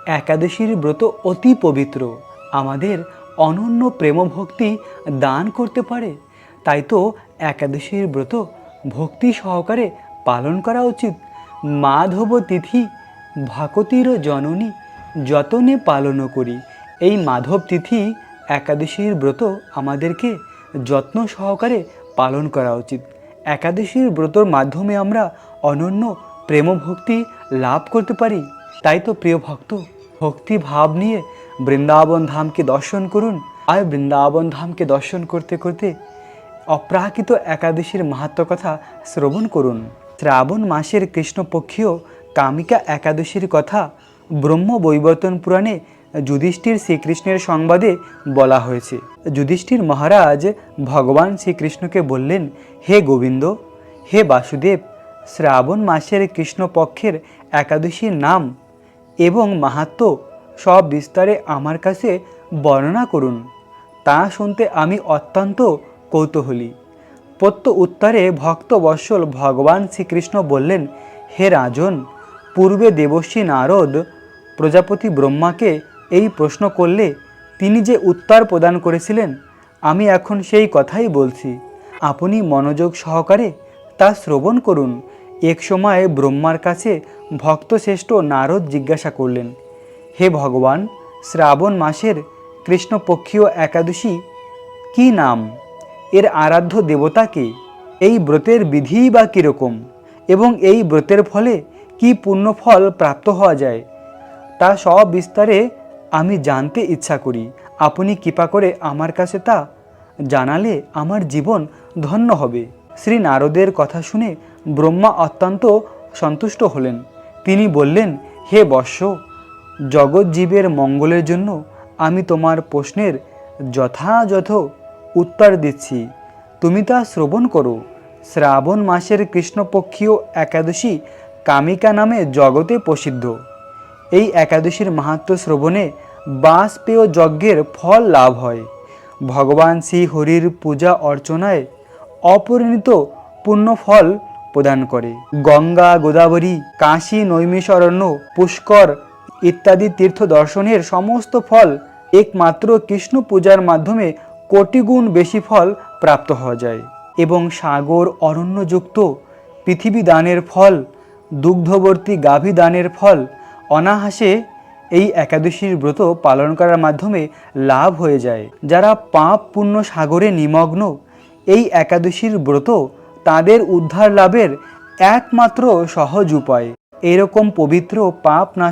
একাদশীর ব্রত অতি পবিত্র, আমাদের অনন্য প্রেম ভক্তি দান করতে পারে। তাই তো একাদশীর ব্রত ভক্তি সহকারে পালন করা উচিত। মাধব তিথি ভাকতির জননী যতনে পালন করি। এই মাধব তিথি একাদশীর ব্রত আমাদেরকে যত্ন সহকারে পালন করা উচিত। একাদশীর ব্রতর মাধ্যমে আমরা অনন্য প্রেম ভক্তি লাভ করতে পারি। তাই তো প্রিয় ভক্ত, ভক্তি ভাব নিয়ে বৃন্দাবন ধামকে দর্শন করুন। আর বৃন্দাবন ধামকে দর্শন করতে করতে অপ্রাকৃত একাদশীর মাহাত্ম্য কথা শ্রবণ করুন। শ্রাবণ মাসের কৃষ্ণপক্ষীয় কামিকা একাদশীর কথা ব্রহ্ম বৈবর্তন পুরাণে যুধিষ্ঠির শ্রীকৃষ্ণের সংবাদে বলা হয়েছে। যুধিষ্ঠির মহারাজ ভগবান শ্রীকৃষ্ণকে বললেন, হে গোবিন্দ, হে বাসুদেব, শ্রাবণ মাসের কৃষ্ণপক্ষের একাদশীর নাম এবং মাহাত্ম্য সব বিস্তারে আমার কাছে বর্ণনা করুন। তা শুনতে আমি অত্যন্ত কৌতূহলী। উত্তরে ভক্তবৎসল ভগবান শ্রীকৃষ্ণ বললেন, হে রাজন, পূর্বে দেবর্ষি নারদ প্রজাপতি ব্রহ্মাকে এই প্রশ্ন করলে তিনি যে উত্তর প্রদান করেছিলেন, আমি এখন সেই কথাই বলছি। আপনি মনোযোগ সহকারে তা শ্রবণ করুন। এক সময় ব্রহ্মার কাছে ভক্তশ্রেষ্ঠ নারদ জিজ্ঞাসা করলেন, হে ভগবান, শ্রাবণ মাসের কৃষ্ণপক্ষীয় একাদশী কি নাম? এর আরাধ্য দেবতা কে? এই ব্রতের বিধি বা কীরকম? এবং এই ব্রতের ফলে কি পুণ্যফল প্রাপ্ত হওয়া যায়? তা সব বিস্তারে আমি জানতে ইচ্ছা করি। আপনি কৃপা করে আমার কাছে তা জানালে আমার জীবন ধন্য হবে। শ্রী নারদের কথা শুনে ব্রহ্মা অত্যন্ত সন্তুষ্ট হলেন। তিনি বললেন, হে বৎস, জগৎজীবের মঙ্গলের জন্য আমি তোমার প্রশ্নের যথাযথ উত্তর দিচ্ছি, তুমি তা শ্রবণ করো। শ্রাবণ মাসের কৃষ্ণপক্ষীয় একাদশী কামিকা নামে জগতে প্রসিদ্ধ। এই একাদশীর মাহাত্ম্য শ্রবণে বাজপেয় যজ্ঞের ফল লাভ হয়। ভগবান শ্রী হরির পূজা অর্চনায় অপরিণত পুণ্যফল প্রদান করে। গঙ্গা, গোদাবরী, কাশী, নৈমিষারণ্য, পুষ্কর ইত্যাদি তীর্থ দর্শনের সমস্ত ফল একমাত্র কৃষ্ণ পূজার মাধ্যমে কোটিগুণ বেশি ফল প্রাপ্ত হওয়া যায়। এবং সাগর অরণ্যযুক্ত পৃথিবী দানের ফল, দুগ্ধবর্তী গাভী দানের ফল অনায়াসে এই একাদশীর ব্রত পালন করার মাধ্যমে লাভ হয়ে যায়। যারা পাপ পুণ্য সাগরে নিমগ্ন, এই একাদশীর ব্রত তাদের উদ্ধার লাভের একমাত্র সহজ উপায়। এরকম পবিত্র পাপ না